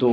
2